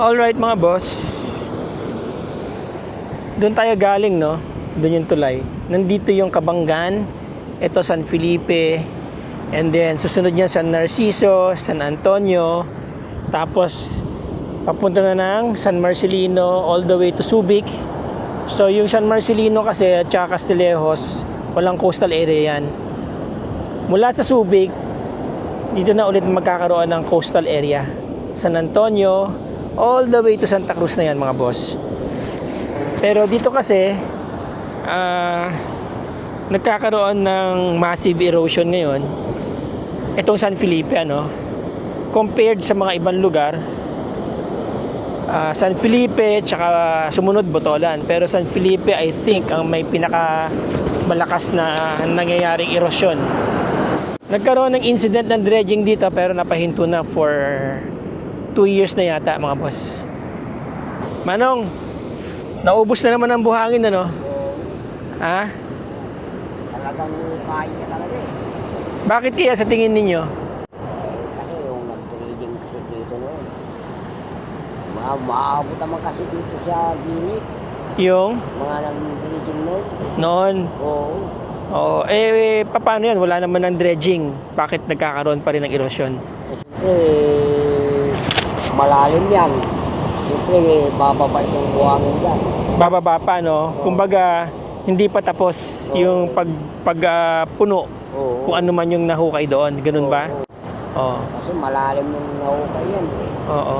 Alright mga boss, doon tayo galing, no? Doon yung tulay. Nandito yung Kabanggan, ito San Felipe, and then susunod niya San Narciso, San Antonio, tapos papunta na ng San Marcelino all the way to Subic. So yung San Marcelino kasi at saka Castillejos, walang coastal area yan. Mula sa Subic, dito na ulit magkakaroon ng coastal area. San Antonio, all the way to Santa Cruz na yan mga boss. Pero dito kasi nagkakaroon ng massive erosion ngayon itong San Felipe, ano, compared sa mga ibang lugar. San Felipe tsaka sumunod Botolan, pero San Felipe I think ang may pinaka malakas na nangyayaring erosyon. Nagkaroon ng incident ng dredging dito pero napahinto na for 2 years na yata mga boss. Manong, naubos na naman ang buhangin, ano? Ha? Talagang kain niya talaga eh. Bakit kaya sa tingin ninyo? Kasi yung nag-trading kasi dito noon. Maabot naman kasi dito sa gilid. Yung? Mga nag-trading noon. Noon? Oo. Oo. Paano yan? Wala naman ng dredging. Bakit nagkakaroon pa rin ng erosyon? Siyempre, malalim yan. Siyempre, bababa itong buhangin dyan. Bababa pa, no? Kumbaga, hindi pa tapos yung puno. Oo. Kung ano man yung nahukay doon. Ganun ba? Oo. Kasi malalim yung nahukay yan. Oo.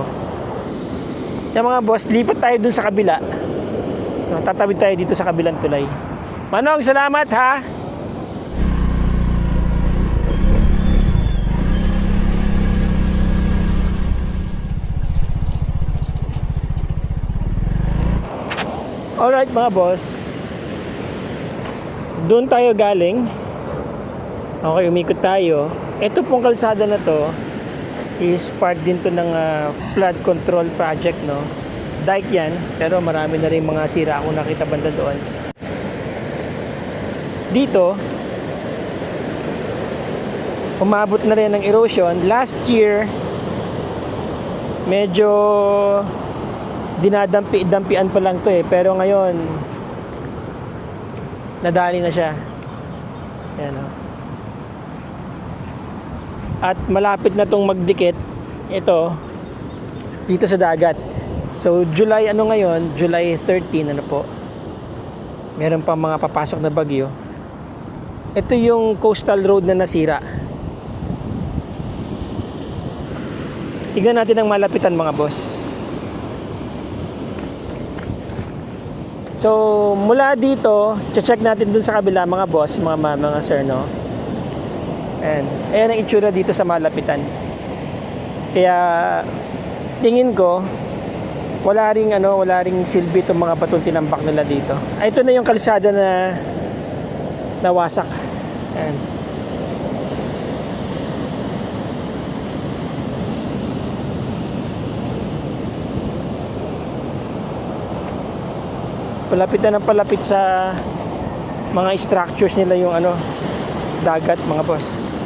Yung mga boss, lipat tayo dun sa kabila. Tatawid tayo dito sa kabilang tulay. Manong, salamat ha! Alright mga boss, doon tayo galing. Okay, umikot tayo. Ito pong kalsada na to is part din to ng flood control project, no? Dike yan, pero marami na rin mga sira akong nakita banda doon. Dito, umabot na rin ng erosion. Last year, medyo dinadampi-dampian pa lang to eh, pero ngayon nadali na siya. Ayan, oh. At malapit na tong magdikit ito dito sa dagat. So July ano ngayon, July 13 ano po, meron pa mga papasok na bagyo. Ito yung coastal road na nasira. Tignan natin ang malapitan mga boss. So, mula dito, check natin dun sa kabila mga boss, mga sir, no? Ayan ang itsura dito sa malapitan. Kaya, tingin ko, wala ring silbi itong mga batong tinambak nila dito. Ito na yung kalsada na nawasak. Ayan. Palapit na ng palapit sa mga structures nila yung dagat mga boss.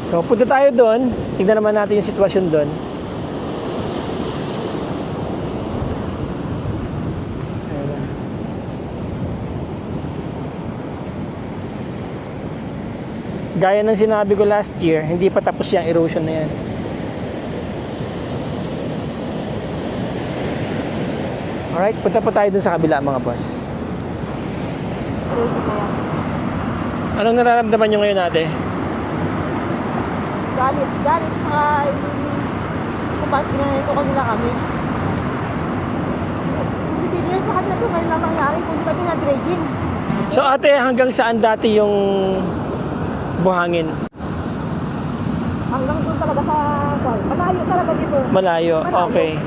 So punta tayo doon, tingnan naman natin yung sitwasyon doon. Gaya ng sinabi ko last year, hindi pa tapos yung erosion na yan. Alright, punta po tayo dun sa kabila mga boss. Anong nararamdaman nyo ngayon ate? Galit sa kung bakit ginanito kanila kami. Yung seniors sa kanila doon, ngayon lang nangyari kung kami na dredging. So ate, hanggang saan dati yung buhangin? Hanggang doon talaga sa malayo talaga dito. Malayo, okay.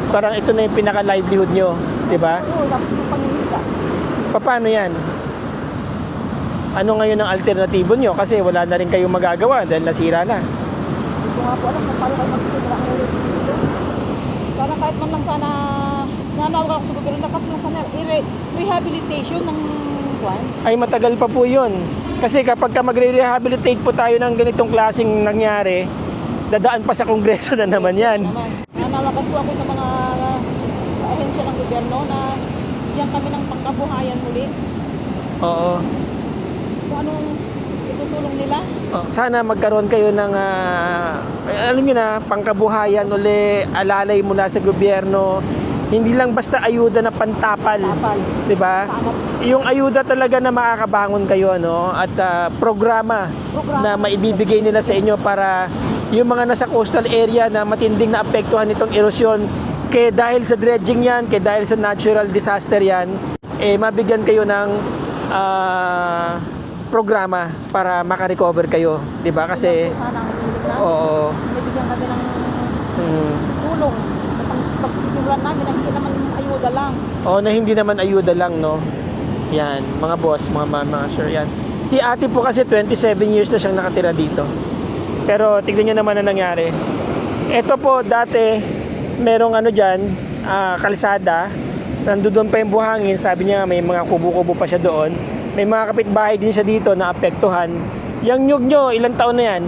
Parang ito na yung pinaka-livelihood nyo, di ba? Oo, tapos yung pangingisda. Paano yan? Ano ngayon ang alternatibo nyo? Kasi wala na rin kayong magagawa dahil nasira na. Hindi ko nga po alam kung paano kayo magsisigla ang ulit dito. Sana kahit man lang sana nanawag ako sa gobyerno na kasi lang sana rehabilitation ng buwan. Ay matagal pa po yun. Kasi kapag ka magre-rehabilitate po tayo ng ganitong klaseng nangyari, dadaan pa sa kongreso na naman yan. Nanawagan po ako sa mga ahensya ng gobyerno na bigyan kami ng pangkabuhayan muli. Oo. Kung anong itutulong nila. Sana magkaroon kayo ng alam niyo na, pangkabuhayan uli, alalay mula sa gobyerno. Hindi lang basta ayuda na pantapal, Tapal. 'di ba? Yung ayuda talaga na makakabangon kayo at programa na maibibigay nila sa inyo para yung mga nasa coastal area na matinding naapektuhan nitong erosyon, kaya dahil sa dredging yan, kaya dahil sa natural disaster yan, mabigyan kayo ng programa para makarecover kayo, 'di ba? Kasi oo. Nabigyan kami ng tulong. Pagtituran namin na hindi naman ayuda lang. Na hindi naman ayuda lang, no? Yan, mga boss, mga sir, yan. Si ate po kasi 27 years na siyang nakatira dito. Pero tignan niyo naman ang nangyari. Ito po, dati, merong dyan, kalsada. Nandoon pa yung buhangin. Sabi niya, may mga kubo-kubo pa siya doon. May mga kapitbahay din siya dito na apektuhan. Yung nyug nyo, ilang taon na yan?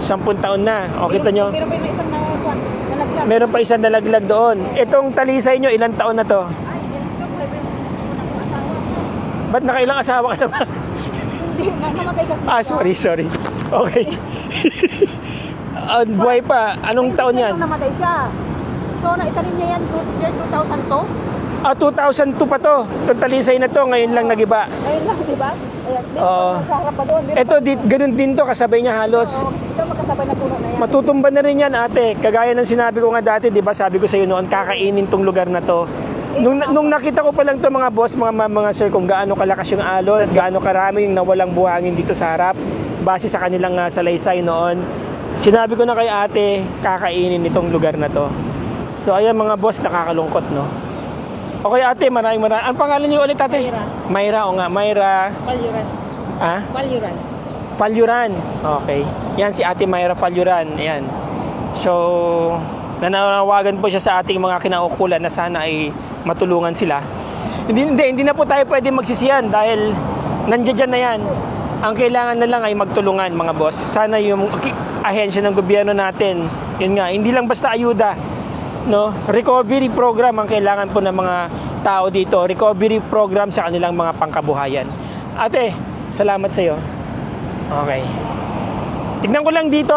10 taon na. O, kita nyo? Pero may isang nalaglag. Meron pa isang nalaglag doon. Itong talisay nyo, ilang taon na to? Ba't nakailang asawa ka naman? Hindi, namatay kasi. Sorry. Okay. Buhay pa. Anong taon yan? Nung namatay siya. So, naitanim niya yan year 2002. 2002 pa to. Itong talisay na to, ngayon lang nagiba. Ayun lang, di ba? Oo. Sa harap pa doon. Ito, ganun din to, kasabay niya halos. Ito, magkasabay na puno na yan. Matutumba na rin yan, ate. Kagaya ng sinabi ko nga dati, di ba? Sabi ko sa iyo noon, kakainin tong lugar na to. Nung nakita ko pa lang to mga boss, mga sir, kung gaano kalakas yung alon at gaano karami yung nawalang buhangin dito sa harap, base sa kanilang salaysay noon, sinabi ko na kay ate, kakainin itong lugar na to. So ayan mga boss, nakakalungkot, no? Okay ate, maraming. Ang pangalan niyo ulit ate? Mayra, o nga, Mayra. Palyuran. Palyuran. Falyuran. Okay. Yan si ate Mayra Falyuran. Ayan. So, nananawagan po siya sa ating mga kinaukulan na sana ay matulungan sila. Hindi na po tayo pwede magsisiyan dahil nandiyan na yan. Ang kailangan na lang ay magtulungan mga boss. Sana yung ahensya ng gobyerno natin, yun nga, hindi lang basta ayuda, no? Recovery program ang kailangan po ng mga tao dito. Recovery program sa kanilang mga pangkabuhayan. Ate, salamat sa iyo. Okay. Tignan ko lang dito.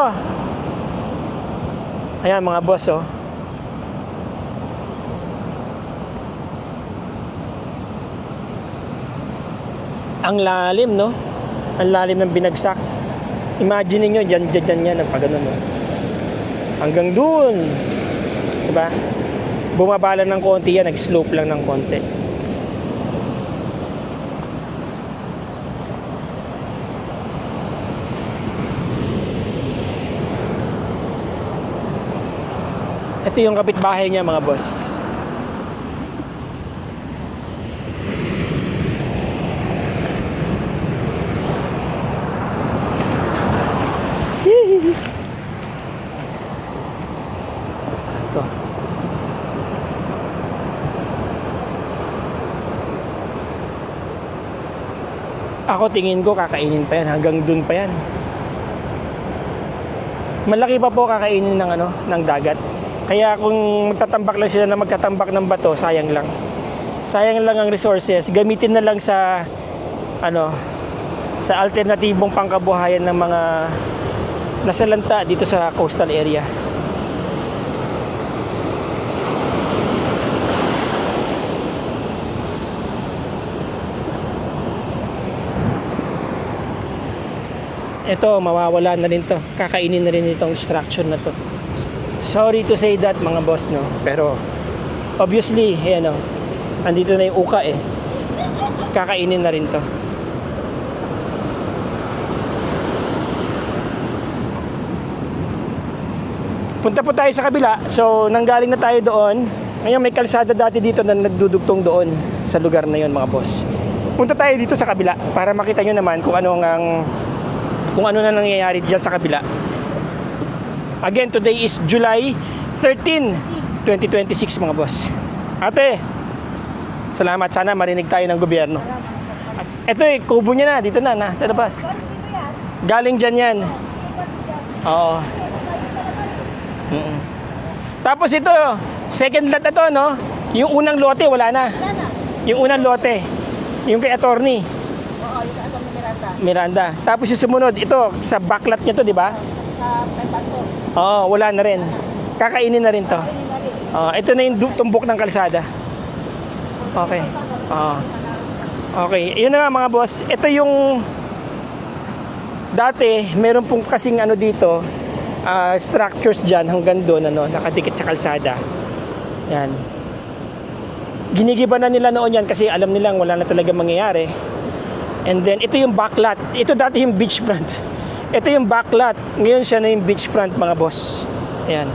Ayan mga boss, oh. Ang lalim, no? Ang lalim ng binagsak. Imagine niyo, dyan yan, ang pagano, no? Hanggang dun. Diba? Bumabala ng konti yan, nag-slope lang ng konti. Ito yung kapitbahay niya mga boss. Ito. Ako tingin ko kakainin pa yan, hanggang dun pa yan. Malaki pa po kakainin ng dagat. Kaya kung magtatambak lang sila na magtatambak ng bato, sayang lang. Sayang lang ang resources. Gamitin na lang sa sa alternatibong pangkabuhayan ng mga nasalanta dito sa coastal area. Ito, mawawala na rin to. Kakainin na rin itong structure na to. Sorry to say that mga boss, no? Pero obviously, ayan, andito na yung uka eh. Kakainin na rin to. Punta po tayo sa kabila. So, nanggaling na tayo doon. Ngayon may kalsada dati dito na nagdudugtong doon sa lugar na yon mga boss. Punta tayo dito sa kabila para makita nyo naman kung ano na nangyayari dyan sa kabila. Again, today is July 13, 2026 mga boss. Ate, salamat. Sana marinig tayo ng gobyerno. Ito kubo niya na. Dito na, nasa labas. Galing dyan yan. Oo. Tapos ito, second lot na to, no? Yung unang lote, wala na. Yung unang lote, yung kay attorney. Oo, yung ano ni Miranda. Miranda. Tapos yung sumunod, ito, sa backlot niya to, di ba? Sa kay Pato. Oo, wala na rin. Kakainin na rin to. Ito na yung tumbok ng kalsada. Okay. Okay, yun na nga mga boss. Ito yung dati, meron pong kasing ano dito, structures dyan hanggang doon, ano, nakadikit sa kalsada. Yan. Ginigiba na nila noon yan kasi alam nilang wala na talaga mangyayari. And then, ito yung backlot. Ito dati yung beachfront. Ito yung backlot. Ngayon siya na yung beachfront, mga boss. Ayan.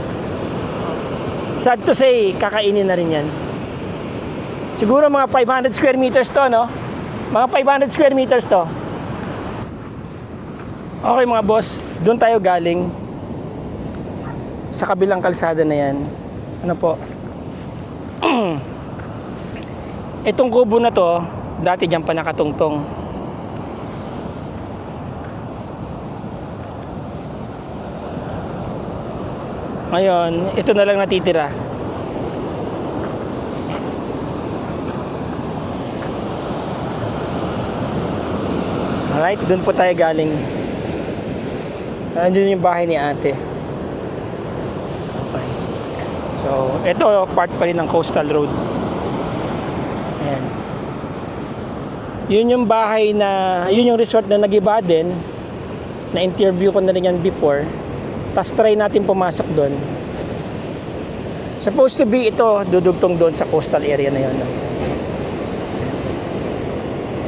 Sad to say, kakainin na rin yan. Siguro mga 500 square meters to, no? Mga 500 square meters to. Okay, mga boss. Doon tayo galing. Sa kabilang kalsada na yan. Ano po? Itong kubo na to, dati dyan pa nakatungtong. Ngayon, ito na lang natitira. Alright, doon po tayo galing. Nandun yung bahay ni ate. Okay. So, ito part pa rin ng Coastal Road. Ayan. Yun yung bahay na, yun yung resort na nag-iba din. Na-interview ko na rin yan before. Tapos try natin pumasok doon. Supposed to be ito, dudugtong doon sa coastal area na yun.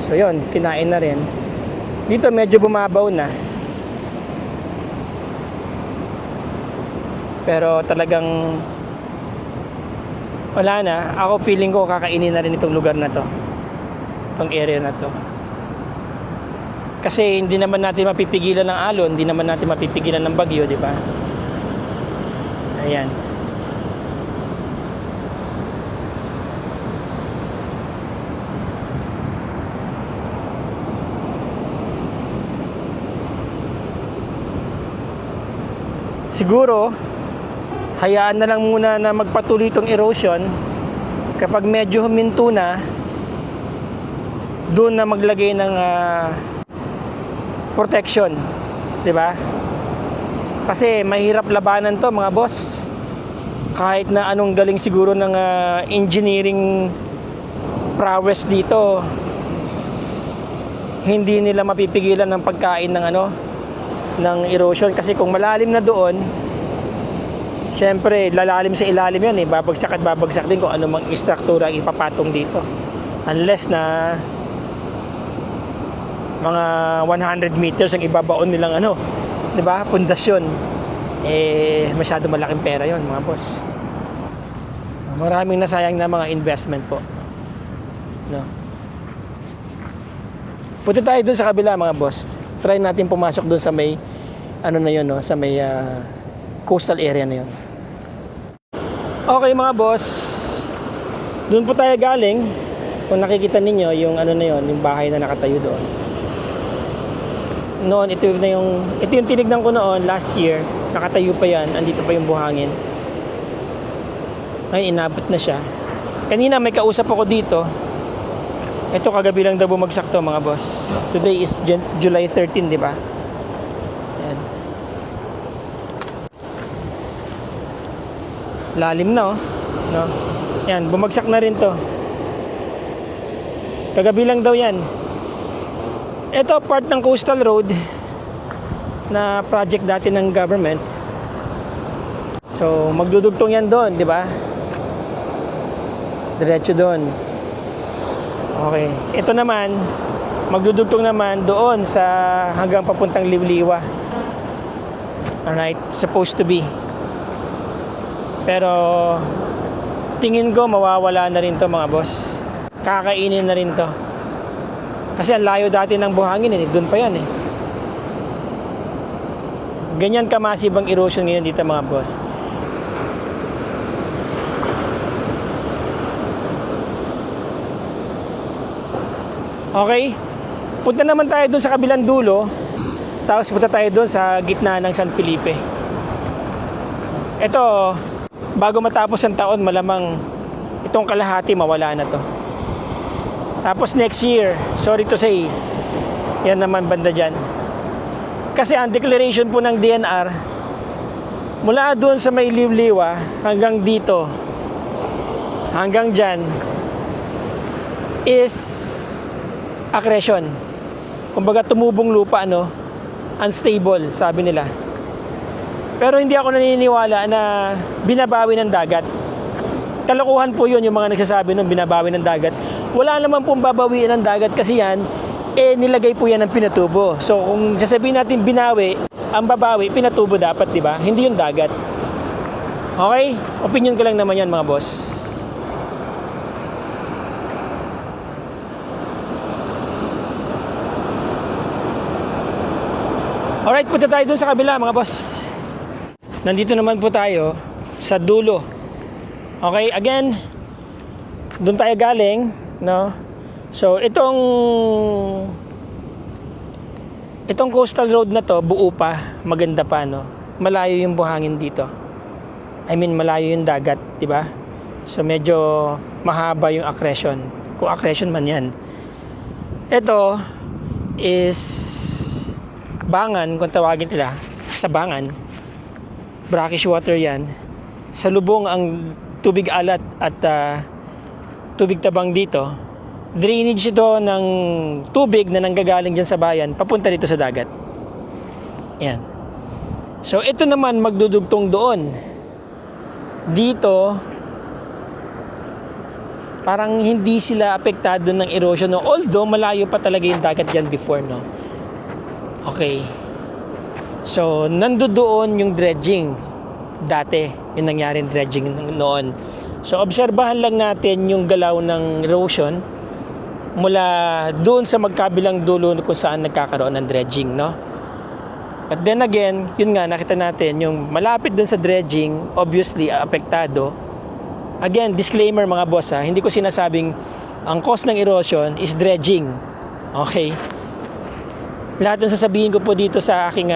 So yun, kinain na rin. Dito medyo bumabaw na. Pero talagang wala na. Ako feeling ko kakainin na rin itong lugar na to. Itong area na to. Kasi hindi naman natin mapipigilan ng alon, hindi naman natin mapipigilan ng bagyo, di ba? Ayan. Siguro, hayaan na lang muna na magpatuloy itong erosion. Kapag medyo huminto na, doon na maglagay ng protection, 'di ba? Kasi mahirap labanan 'to, mga boss. Kahit na anong galing siguro ng engineering prowess dito, hindi nila mapipigilan ng pagkain ng ng erosion kasi kung malalim na doon, syempre lalalim sa ilalim 'yan eh, babagsak at babagsak din kung ano mang istruktura ang ipapatong dito. Unless na mga 100 meters ang ibabaon nilang 'di ba? Pundasyon. Masyado malaking pera 'yon, mga boss. Maraming nasayang na mga investment po. No. Punta tayo doon sa kabila, mga boss. Try natin pumasok doon sa may na 'yon, no, sa may coastal area na 'yon. Okay, mga boss. Doon po tayo galing. Kung nakikita ninyo yung na 'yon, yung bahay na nakatayo doon. Noon, ito yung tinignan ko noon last year. Nakatayo pa yan, andito pa yung buhangin. Ngayon inabot na siya. Kanina may kausap ako dito. Ito kagabi lang daw bumagsak to, mga boss. Today is July 13, di ba? Yan. Lalim na, no? Yan, bumagsak na rin to. Kagabi lang daw yan. Ito part ng Coastal Road na project dati ng government. So magdudugtong yan doon, di ba? Diretso doon. Okay. Ito naman magdudugtong naman doon sa hanggang papuntang Liwliwa. Alright, supposed to be. Pero tingin ko mawawala na rin to, mga boss. Kakainin na rin to. Kasi ang layo dati ng buhangin doon pa yan eh. Ganyan kamasib ang erosion ngayon dito, mga boss. Okay? Punta naman tayo doon sa kabilang dulo. Tapos punta tayo doon sa gitna ng San Felipe. Ito, bago matapos ang taon, malamang itong kalahati mawala na to. Tapos next year, sorry to say, yan naman banda dyan. Kasi ang declaration po ng DNR, mula doon sa may Liwliwa hanggang dito, hanggang dyan, is accretion. Kumbaga tumubong lupa, no? Unstable, sabi nila. Pero hindi ako naniniwala na binabawi ng dagat. Kalokohan po yun yung mga nagsasabi nung binabawi ng dagat. Wala naman pong babawiin ng dagat kasi yan, nilagay po yan ng pinatubo. So kung sasabihin natin binawi, ang babawi, pinatubo dapat, di ba? Hindi yung dagat. Okay? Opinion ko lang naman yan, mga boss. Alright, punta tayo dun sa kabila, mga boss. Nandito naman po tayo sa dulo. Okay, again, doon tayo galing, no? So, itong coastal road na to, buo pa, maganda pa, no? Malayo yung buhangin dito. I mean, malayo yung dagat, di ba? So, medyo mahaba yung accretion. Kung accretion man yan. Ito is bangan, kung tawagin nila, sa bangan. Brackish water yan. Sa lubong ang tubig alat at tubig tabang dito. Drainage ito ng tubig na nanggagaling dyan sa bayan papunta dito sa dagat. Yan. So ito naman magdudugtong doon. Dito parang hindi sila apektado ng erosion, no? Although malayo pa talaga yung dagat dyan before, no? Okay. So, nandoon yung dredging dati, yung nangyaring dredging noon. So, obserbahan lang natin yung galaw ng erosion mula doon sa magkabilang dulo kung saan nagkakaroon ng dredging, no? But then again, yun nga, nakita natin, yung malapit doon sa dredging, obviously, apektado. Again, disclaimer mga boss, ha, hindi ko sinasabing ang cause ng erosion is dredging. Okay? Lahat ng sasabihin ko po dito sa aking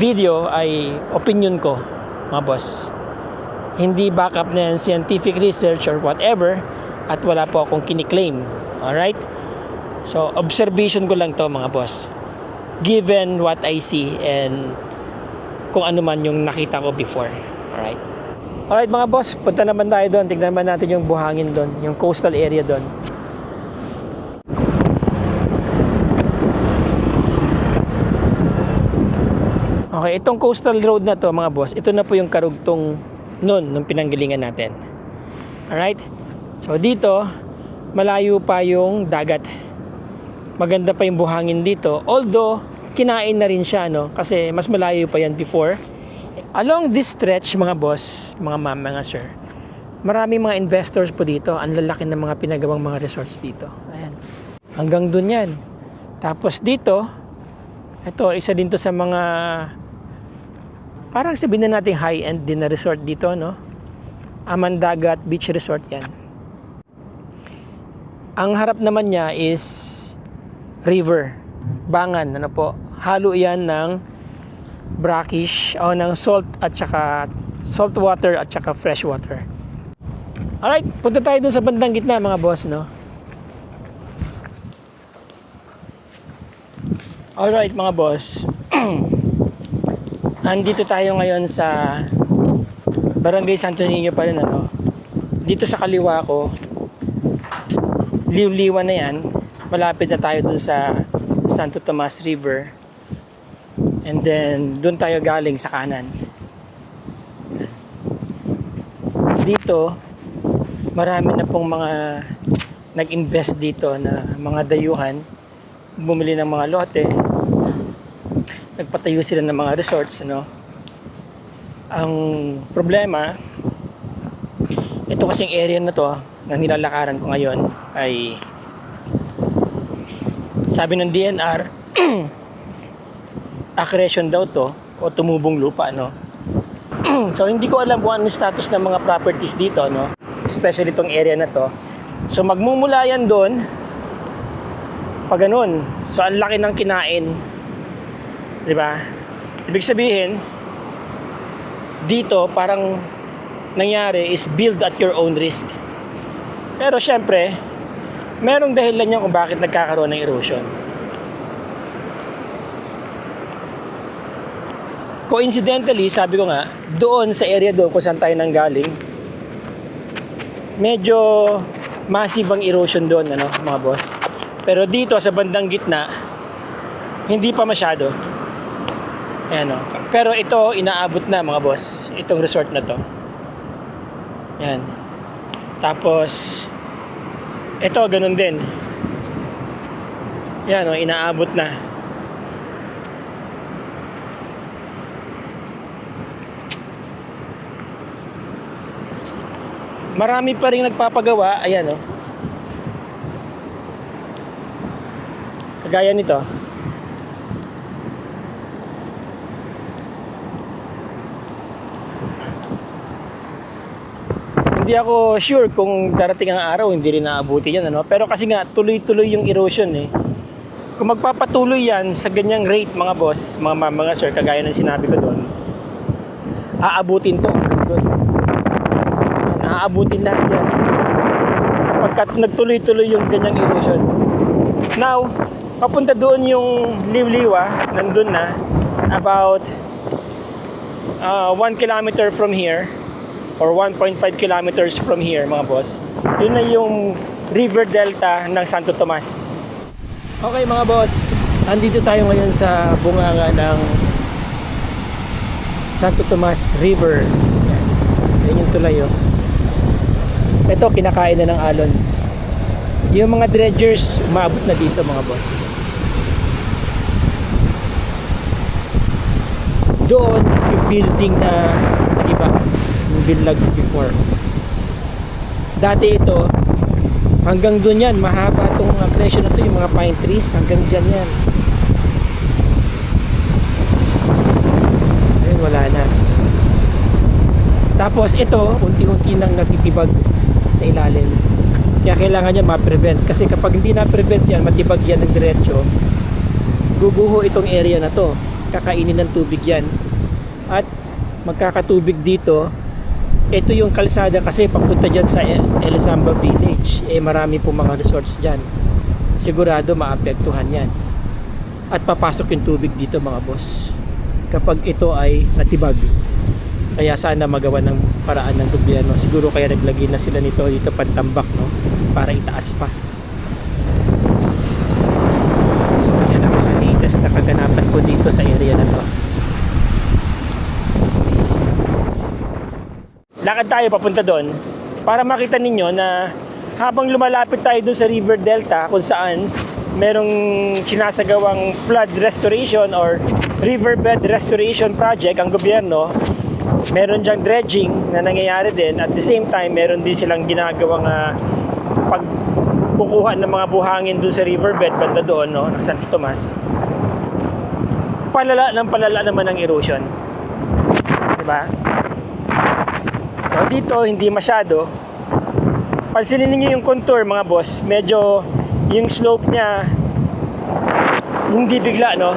video ay opinion ko, mga boss. Hindi backup na scientific research or whatever, at wala po akong kiniklaim. Alright? So, observation ko lang to, mga boss. Given what I see and kung ano man yung nakita ko before. Alright? Alright, mga boss, punta naman tayo doon. Tignan naman natin yung buhangin doon, yung coastal area doon. Okay, itong coastal road na to, mga boss, ito na po yung karugtong nun, nung pinanggalingan natin. Alright? So, dito, malayo pa yung dagat. Maganda pa yung buhangin dito. Although, kinain na rin siya, no? Kasi mas malayo pa yan before. Along this stretch, mga boss, mga ma'am, mga sir, maraming mga investors po dito. Ang lalaki ng mga pinagawang mga resorts dito. Ayan. Hanggang dun yan. Tapos dito, ito, isa din to sa mga parang sabihin na natin high-end din na resort dito, no? Amandagat Beach Resort yan. Ang harap naman niya is river, bangan, ano po. Halo yan ng brackish o ng salt at saka salt water at saka fresh water. Alright, punta tayo dun sa bandang gitna, mga boss, no? Alright, mga boss. Andito tayo ngayon sa Barangay Santo Niño pa rin, ano? Dito sa kaliwa ko, liw-liwa na yan. Malapit na tayo dun sa Santo Tomas River. And then, dun tayo galing sa kanan. Dito, marami na pong mga nag-invest dito na mga dayuhan. Bumili ng mga lote. Nagpatayo sila ng mga resorts, ano? Ang problema, ito kasing area na to na nilalakaran ko ngayon ay sabi ng DNR accretion daw to o tumubong lupa, no? So hindi ko alam kung ano status ng mga properties dito, no? Especially itong area na to. So magmumula yan doon pag ganun. So ang laki ng kinain Di ba? Ibig sabihin, dito parang nangyari is build at your own risk. Pero syempre, merong dahilan yan kung bakit nagkakaroon ng erosion. Coincidentally, sabi ko nga, doon sa area doon kung saan tayo nanggaling, medyo massive ang erosion doon, ano, mga boss. Pero dito sa bandang gitna, hindi pa masyado. Ayan, o. Pero ito, inaabot na, mga boss. Itong resort na to. Ayan. Tapos, ito, ganun din. Ayan, o, inaabot na. Marami pa rin nagpapagawa. Ayan, o. Kagaya nito. Hindi ako sure kung darating ang araw hindi rin naabuti yan, ano? Pero kasi nga tuloy-tuloy yung erosion eh. Kung magpapatuloy yan sa ganyang rate, mga boss, mga sir, kagaya ng sinabi ko doon, aabutin to hanggang doon. Aabutin lahat yan kapag nagtuloy-tuloy yung ganyang erosion. Now, papunta doon yung Liwliwa, nandun na, about 1 kilometer from here, or 1.5 kilometers from here, mga boss. Yun na yung river delta ng Santo Tomas. Okay, mga boss, andito tayo ngayon sa bunganga ng Santo Tomas River. Yan yung tulay, oh. Ito, kinakain na ng alon. Yung mga dredgers, umabot na dito, mga boss. Doon, yung building na iba, yung binlag before. Dati ito, hanggang doon yan, mahaba itong presyo na to, yung mga pine trees, hanggang dyan yan. Ayun, wala na. Tapos ito, unti-unti nang natitibag sa ilalim. Kaya kailangan niya ma-prevent. Kasi kapag hindi na-prevent yan, matibag yan ng diretso, guguho itong area na to. Kakainin ng tubig yan. At magkakatubig dito. Ito yung kalsada kasi papunta dyan sa Elizamba Village. Marami po mga resorts dyan. Sigurado maapektuhan yan. At papasok yung tubig dito, mga boss, kapag ito ay natibag. Kaya sana magawa ng paraan ng gobyerno. Siguro kaya naglagay na sila nito dito pantambak, no? Para itaas pa. So yan ang mga latest na kaganapan ko dito sa area na to. Lakad tayo papunta doon para makita ninyo na habang lumalapit tayo doon sa River Delta, kung saan merong sinasagawang flood restoration or riverbed restoration project ang gobyerno, meron diyang dredging na nangyayari din. At the same time, meron din silang ginagawang pagkukuha ng mga buhangin doon sa riverbed banda doon, no, ng Santo Tomas. Palala naman ang erosion, diba? So dito hindi masyado. Pansinin niyo yung contour, mga boss, medyo yung slope niya hindi bigla, no?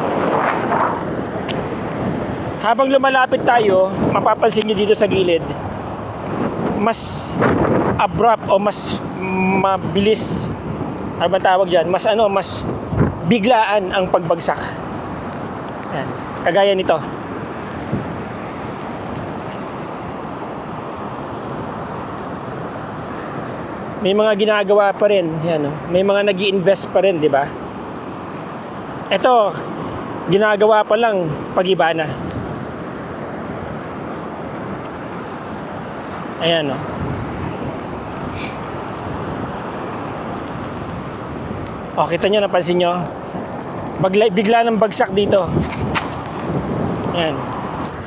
Habang lumalapit tayo, mapapansin niyo dito sa gilid, mas abrupt o mas mabilis, ano ba tawag dyan, mas biglaan ang pagbagsak. Yan. Kagaya nito. May mga ginagawa pa rin, yan, no? May mga nag-i-invest pa rin, di ba? Ito, ginagawa pa lang pag-iba na. Ayan, no? O, kita nyo, napansin nyo? Bigla ng bagsak dito. Ayan.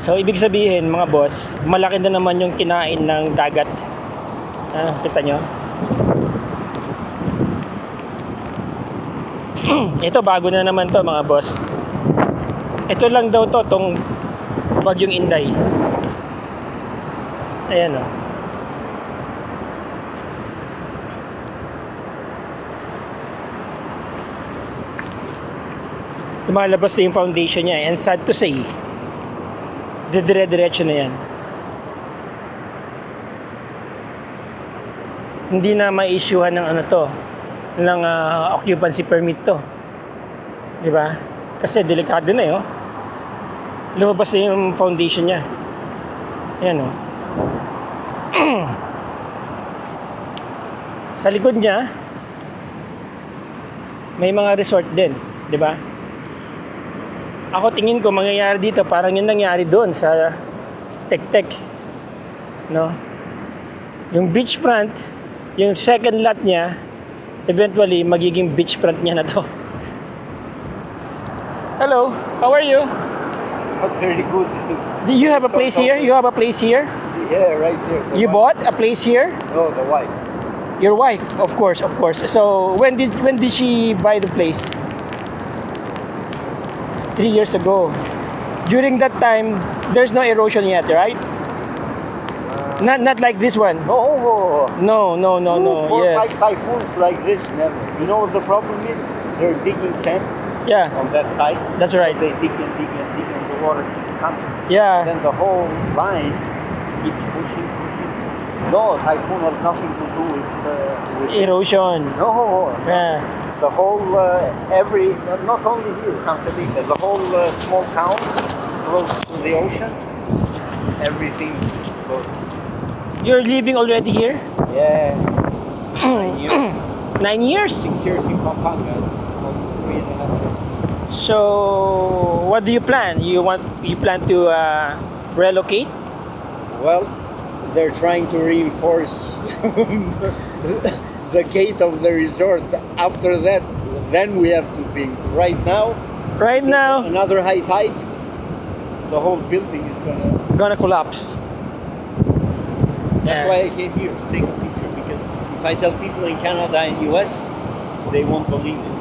So, ibig sabihin, mga boss, malaki na naman yung kinain ng dagat. Kita nyo? Ito, bago na naman to, mga boss. Ito lang daw to, tong Bagyong Inday. Ayan, o. lumalabas na yung foundation niya. And sad to say, dire-diretso na yan. Hindi na ma-issuehan ng ano to, ng occupancy permit to. Di ba? Kasi delikado na oh. Lumabas na yung foundation niya. Ayan oh. Sa likod niya, may mga resort din, di ba? Ako tingin ko mangyayari dito parang yung nangyari doon sa Tek-Tek, no? Yung beachfront, yung second lot niya, eventually magiging beachfront niya na to. Hello, how are you? Not very good. Do you have a place here? You have a place here? Yeah, right there. You bought a place here? No, the wife. Your wife, of course, of course. So when did she buy the place? 3 years ago. During that time, there's no erosion yet, right? Not like this one. No. No. For Yes. typhoons like this, never. You know what the problem is? They're digging sand Yeah. on that side. That's right. They dig and the water keeps coming. Yeah. Then the whole line keeps pushing. No, typhoon has nothing to do with Erosion. No, Yeah. the whole not only here, Santa Lisa, the whole small town close to the ocean, everything goes. You're living already here? Yeah, 9 years. 9 years. 6 years in Pampanga, almost 3.5 years. So, what do you plan? You plan to relocate? Well, they're trying to reinforce the gate of the resort. After that, then we have to think. Right now, another high tide, the whole building is gonna collapse. That's Yeah. why I came here to take a picture, because if I tell people in Canada and US, they won't believe it.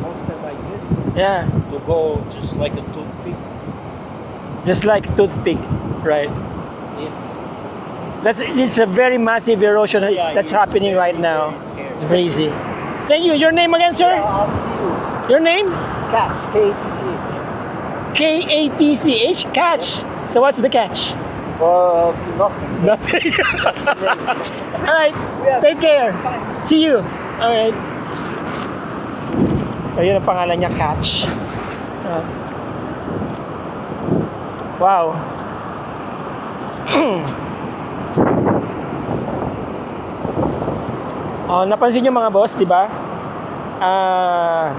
Monster like this, Yeah. to go just like a toothpick, Just like toothpick, right? it's It's a very massive erosion that's it's happening very, right now. very It's scary. crazy. Thank you. Your name again, sir? I'll see you. Your name? Catch, KTCH. K-A-T-C-H. Catch. So what's the catch? Nothing. Nothing. All right. Take care. See you. All right. So yun ang pangalan niya, Catch. Wow. Oh, napansin niyo mga boss, 'di ba?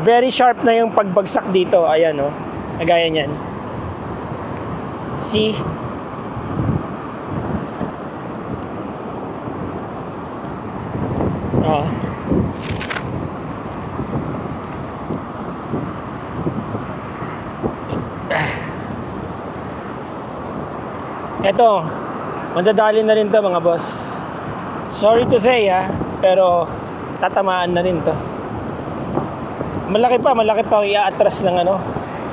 Very sharp na yung pagbagsak dito. Ayan oh. Kagaya niyan. See? Oh. Eto, mandadali na rin to mga boss. Sorry to say pero tatamaan na rin to. Malaki pa ang i-atras ng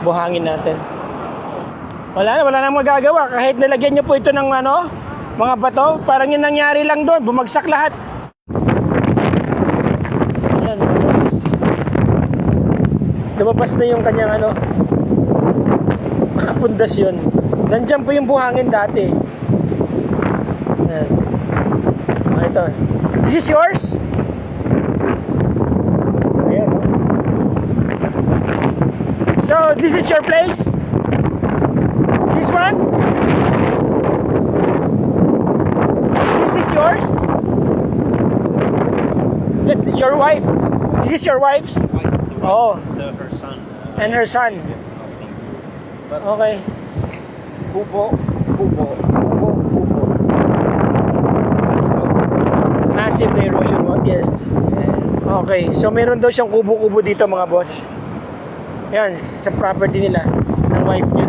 buhangin natin. Wala na magagawa. Kahit nilagyan nyo po ito ng mga bato, parang yung nangyari lang doon, bumagsak lahat. Ayan, lumabas na yung kanyang pundasyon. Nandyan po yung buhangin dati. Ayan. Ito. This is yours? Ayan. So, this is your place? This one? This is yours? Your wife? This is your wife's? Oh. Her son. And her son. Okay. Kubo. Massive erosion what? Yes. Okay. So meron daw siyang kubo-kubo dito mga boss. Yan, sa property nila ng wife niya.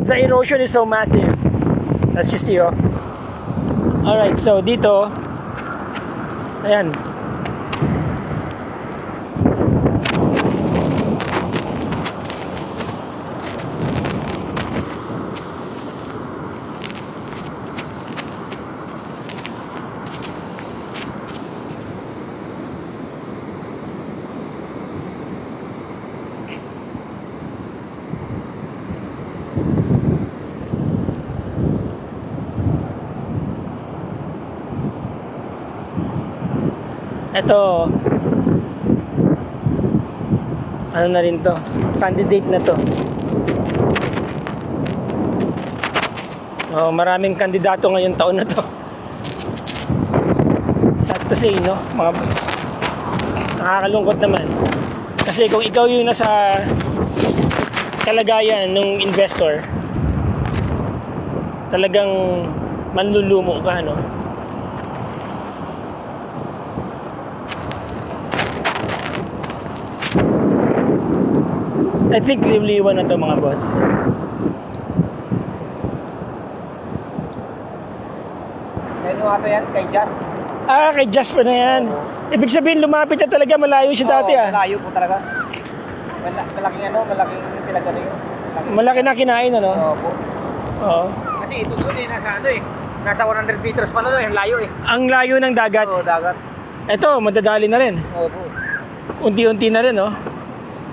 The erosion is so massive. As you see, oh. Alright, so dito, ayan. Ito, ano na rin to, candidate na to. Oh, maraming kandidato ngayong taon na to. Sad to say, no, mga boys. Nakakalungkot naman. Kasi kung ikaw yung nasa kalagayan ng investor, talagang manlulumo ka, no? I think liwliwan na to, mga boss. Ano nga to yan? Kay Just? Ah, kay Just pa na yan. Ibig sabihin, lumapit na talaga, malayo siya dati, ah. Malayo po talaga. Malaking ano, malaking pinagano yun. Malaki na kinain, ano? Oo po. Oo. Kasi ito doon eh, nasa ano eh. Nasa 100 meters pa na yung layo eh. Ang layo ng dagat. Oo, dagat. Ito, madadali na rin. Oo po. Unti-unti na rin, no?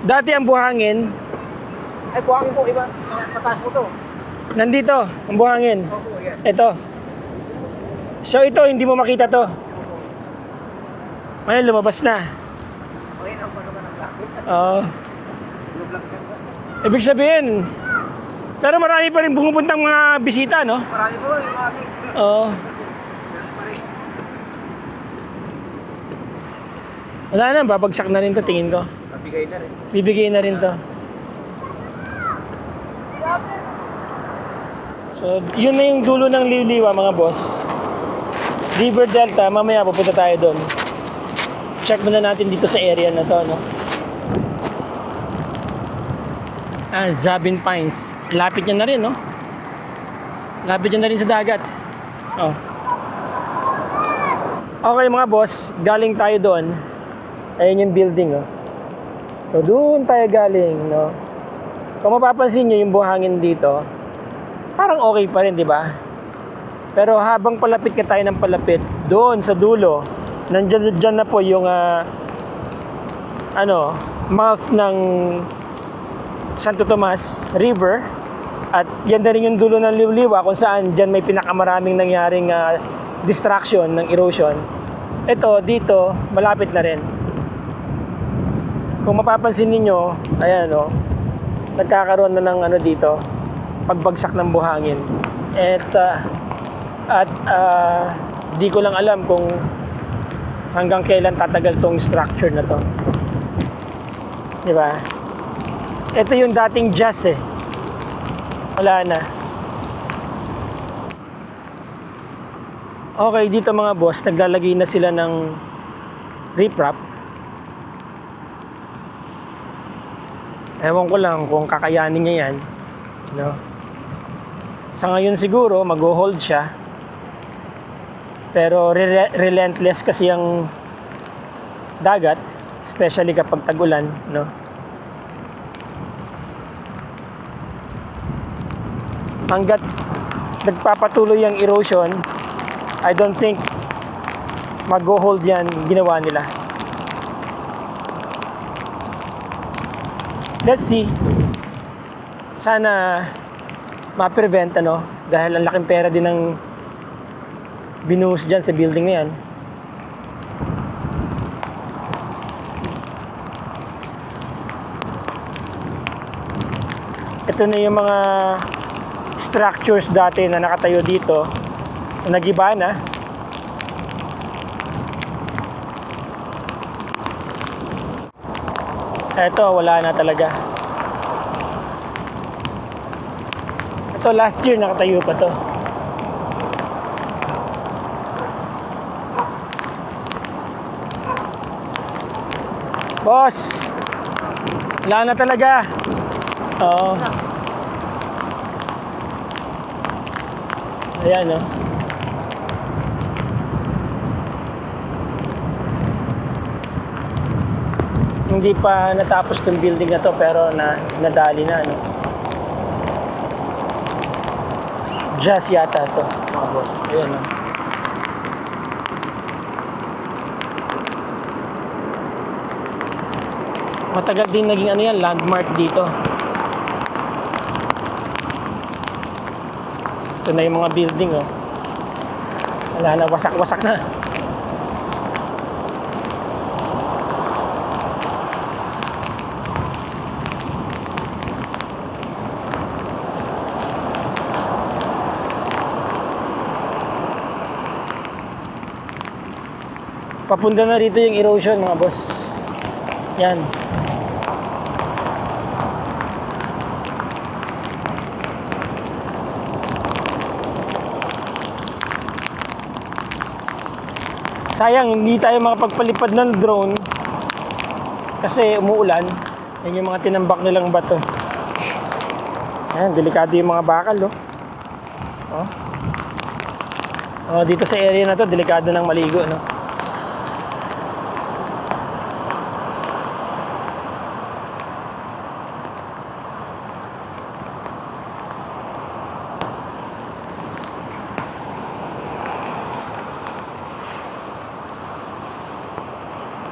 Dati ang buhangin, Ay, buhangin po, iba. Mataas po to. nandito, ang buhangin. Oo po, yan. Ito. So ito, hindi mo makita to. Ngayon, lumabas na. Okay, ang pano ka ng lakit. Oo. Blue-black siya. Ibig sabihin, pero marami pa rin pumupuntang mga bisita, no? Marami po, yung mga case. Oo. Wala na, babagsak na rin to, tingin ko. Nabigay na rin. Bibigay na rin to. So, yun na yung dulo ng Liwliwa, mga boss. River Delta, mamaya pupunta tayo doon. Check muna natin dito sa area na to, no? Ah, Zabin Pines. Lapit niya na rin, no? Lapit niya na rin sa dagat. Oh. Okay, mga boss, galing tayo doon. Ayun yung building, oh. So, doon tayo galing, no? Kung mapapansin nyo yung buhangin dito, parang okay pa rin, di ba? Pero habang palapit ka tayo ng palapit, doon sa dulo, dyan na po yung, mouth ng Santo Tomas River. At yan na rin yung dulo ng Liwliwa, kung saan dyan may pinakamaraming nangyaring distraction ng erosion. Ito, dito, malapit na rin. Kung mapapansin niyo, ayan, no, nagkakaroon na ng dito, pagbagsak ng buhangin. At di ko lang alam kung hanggang kailan tatagal tong structure na to. Di ba? Ito yung dating Just eh. Wala na. Okay, dito mga boss, naglalagay na sila ng riprap. Ewan ko lang kung kakayanin niya yan, no? Sa ngayon siguro mag-hold siya. Pero relentless kasi ang dagat, especially kapag tag-ulan, no? Hanggat nagpapatuloy ang erosion, I don't think mag-hold yan ginawa nila. Let's see. Sana ma-prevent, dahil ang laking pera din ng binuhos dyan sa building na yan. Ito na yung mga structures dati na nakatayo dito, na nagiba na. Ito, wala na talaga. Ito, last year nakatayo pa to. Boss, wala na talaga. Oo. Ayan, no? Hindi pa natapos tong building na to, pero nadali na, no? Just yata to, mga boss. Ayan, no? Matagal din naging yan, landmark dito. Ito na yung mga building, oh. Wala na, wasak-wasak na. Papunta na rito yung erosion mga boss. Yan. Sayang, hindi tayo makapagpalipad ng drone kasi umuulan. Yan yung mga tinambak nilang bato. Ayan, delikado yung mga bakal, oh. Oh. Oh, dito sa area na to, delikado ng maligo, no?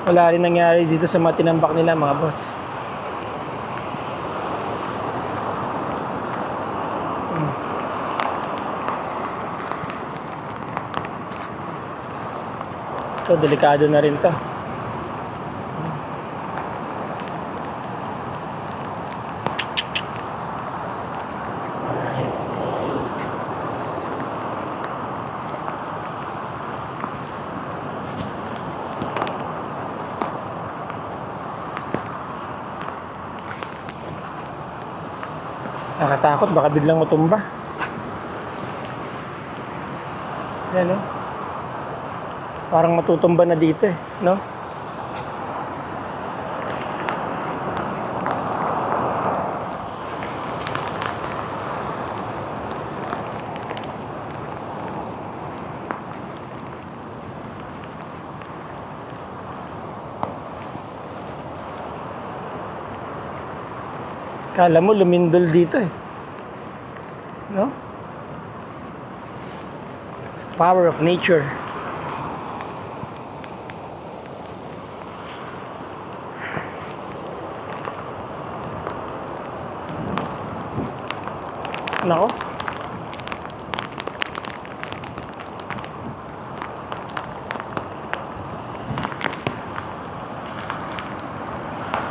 Wala rin nangyari dito sa mga tinambak nila mga boss. So delikado na rin to. Nakatakot, baka biglang matumba. Yan, no? Parang matutumba na dito, eh, no? Kala mo lumindol dito, eh. No? It's the power of nature. Nako.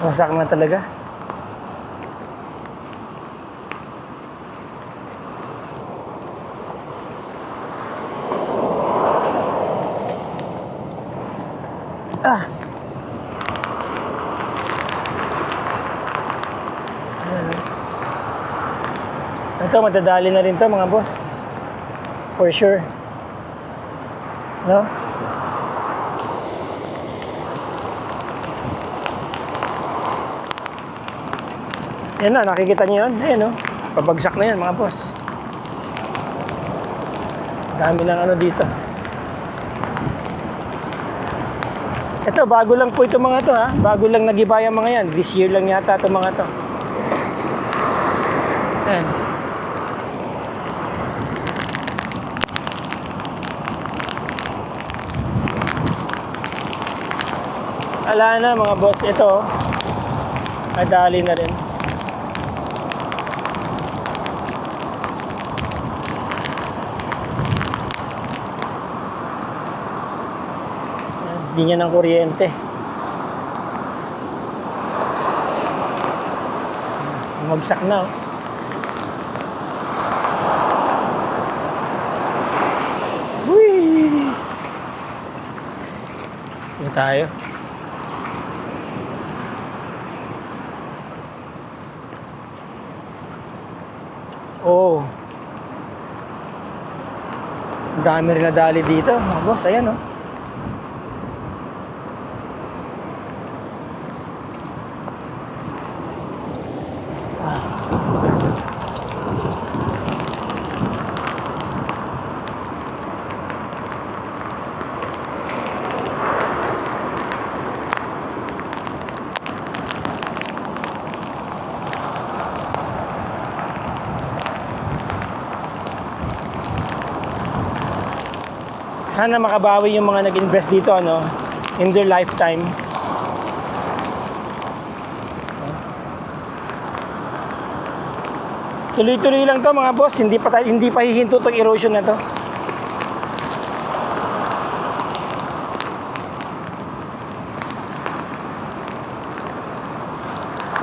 Wasak na talaga. Ah. Ito, madadali na rin to mga boss. For sure. No? Yan na, nakikita niyo yun? Ayan, no? Pabagsak na yan mga boss. Dami ng ano dito. Ito, bago lang po ito mga to, ha? Bago lang nagiba yung mga yan. This year lang yata ito mga to. Ayan. Ala na mga boss, ito nadali na rin. Hindi niya ng kuryente. Magsak na, oh. Whee! Ito tayo. Oh. Ang dami rin nadali dito, mga boss. Ayan, oh. Sana makabawi yung mga nag-invest dito, ano, in their lifetime. Tuloy-tuloy lang to mga boss, hindi pa hihinto tong erosion na to.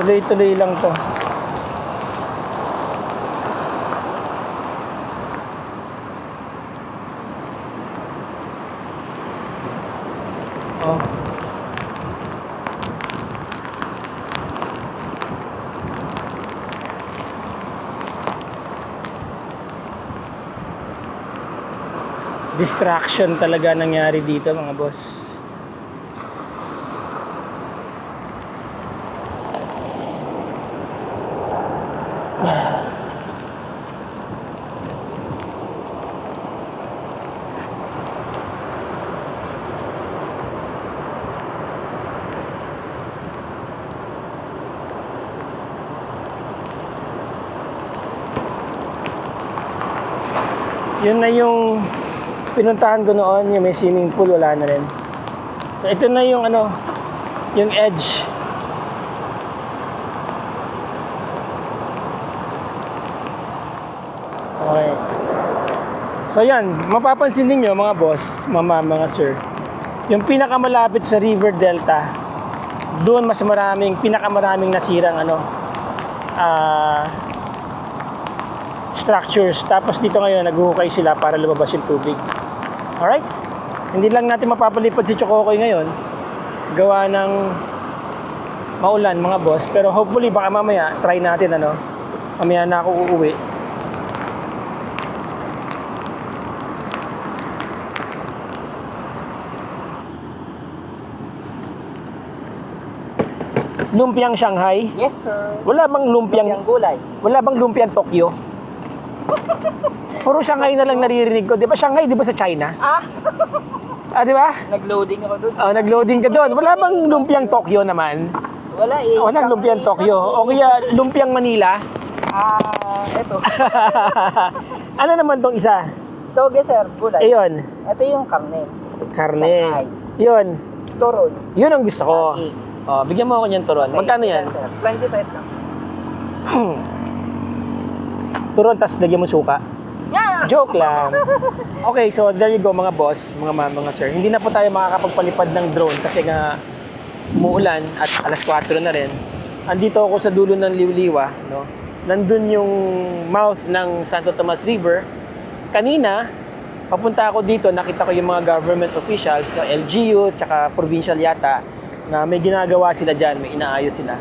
Tuloy-tuloy lang to. distraction talaga nangyari dito mga boss. Yun na yung pinuntahan ko noon, yung may swimming pool, wala na rin. So, ito na yung ano, yung edge. Okay. So yan, mapapansin ninyo mga boss, mga sir, yung pinakamalapit sa River Delta, doon mas pinakamaraming nasirang structures. Tapos dito ngayon naghuhukay sila para lumabas yung tubig. Alright? Hindi lang natin mapapalipad si Chokokoy ngayon, gawa ng maulan mga boss, pero hopefully baka mamaya try natin mamaya na ako uuwi. Lumpiang Shanghai? Yes, sir. Wala bang lumpiang gulay. Wala bang lumpiang Tokyo? Puro Shanghai na lang naririnig ko. 'Di ba Shanghai, 'di ba sa China? Di ba? Nag-loading ako doon. Nag-loading ka doon. Wala bang lumpiang Tokyo naman? Wala eh. Walang lumpiang Tokyo. O kaya lumpiang Manila? Eto. Ano naman tong isa? Toge, sir. Gulay. Ayun, Ito yung karne. karne. Shanghai. Yun. Turon. Yun ang gusto ko. Lagi. Bigyan mo ako niyan turon. Magkano yan? 20 pesos lang. Turon, tas lagyan mo suka. Joke lang. Okay, so there you go mga boss, mga sir. Hindi na po tayo makakapagpalipad ng drone kasi nga umuulan at alas 4 na rin. Andito ako sa dulo ng Liwliwa, no? Nandun yung mouth ng Santo Tomas River. Kanina, papunta ako dito, nakita ko yung mga government officials, no? LGU, tsaka provincial yata, na may ginagawa sila dyan, may inaayos sila.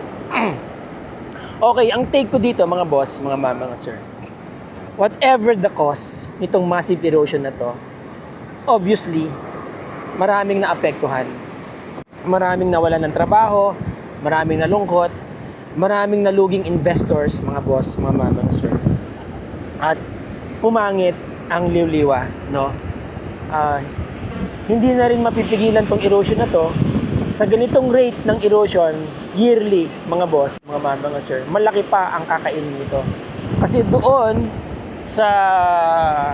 Okay, ang take ko dito mga boss, mga sir, whatever the cause nitong massive erosion na to, obviously, maraming naapektuhan. Maraming nawalan ng trabaho, maraming nalungkot, maraming naluging investors, mga boss, mga sir. At pumangit ang Liwliwa, no? Hindi na rin mapipigilan tong erosion na to. Sa ganitong rate ng erosion, yearly, mga boss, mga sir, malaki pa ang kakainin nito. Kasi doon, sa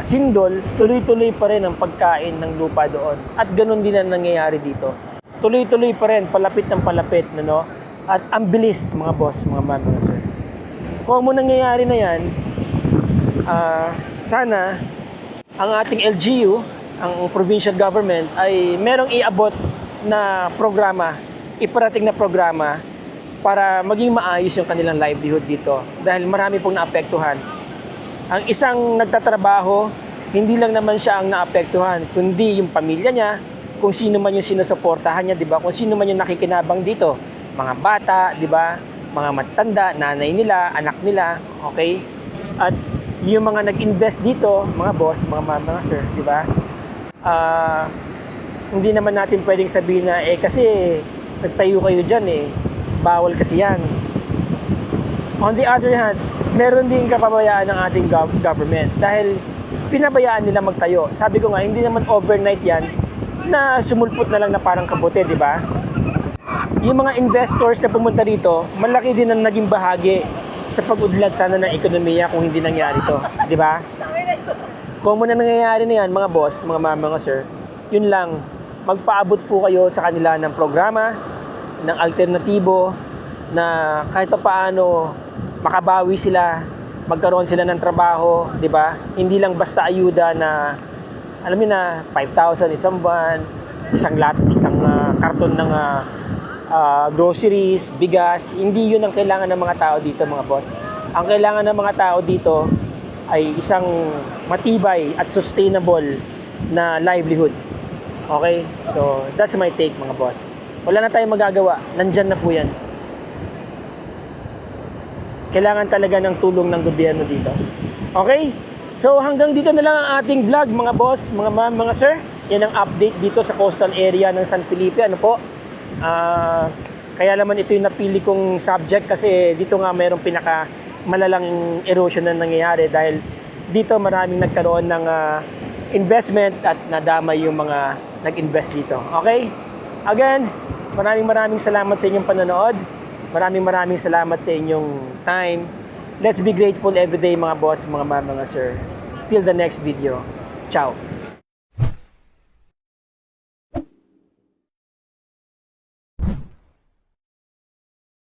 Sindol, tuloy-tuloy pa rin ang pagkain ng lupa doon. At ganun din ang nangyayari dito. Tuloy-tuloy pa rin, palapit ng palapit, no? At ang bilis, mga boss, mga sir. Kung mo nangyayari na yan, sana ang ating LGU, ang provincial government, ay merong iabot na programa, iparating na programa para maging maayos yung kanilang livelihood dito. Dahil marami pong naapektuhan. Ang isang nagtatrabaho, hindi lang naman siya ang naapektuhan, kundi yung pamilya niya, kung sino man yung sinusuportahan niya, di ba? Kung sino man yung nakikinabang dito, mga bata, di ba? Mga matanda, nanay nila, anak nila, okay? At yung mga nag-invest dito, mga boss, mga sir, di ba? Hindi naman natin pwedeng sabihin na, kasi nagtayo kayo dyan, bawal kasi yan. On the other hand, meron din kapabayaan ng ating government dahil pinabayaan nila magtayo. Sabi ko nga, hindi naman overnight yan na sumulpot na lang na parang kabote, di ba? Yung mga investors na pumunta dito, malaki din ang naging bahagi sa pag-udlad sana ng ekonomiya kung hindi nangyari to, di ba? Kung muna nangyayari na yan, mga boss, mga sir, yun lang, magpaabot po kayo sa kanila ng programa, ng alternatibo, na kahit pa paano makabawi sila, magkaroon sila ng trabaho, di ba? Hindi lang basta ayuda na, alam mo na, 5,000 isang buwan, isang karton ng groceries, bigas. Hindi yun ang kailangan ng mga tao dito, mga boss. Ang kailangan ng mga tao dito ay isang matibay at sustainable na livelihood. Okay? So, that's my take, mga boss. Wala na tayong magagawa. Nandyan na po yan. Kailangan talaga ng tulong ng gobyerno dito. Okay? So hanggang dito na lang ang ating vlog mga boss, mga ma'am, mga sir. Yan ang update dito sa coastal area ng San Felipe. Ano po? Kaya naman ito yung napili kong subject kasi dito nga mayroong pinaka malalang erosion na nangyayari dahil dito maraming nagkaroon ng investment at nadamay yung mga nag-invest dito. Okay? Again, maraming salamat sa inyong panonood. Maraming salamat sa inyong time. Let's be grateful every day mga boss, mga ma'am, mga sir. Till the next video. Ciao.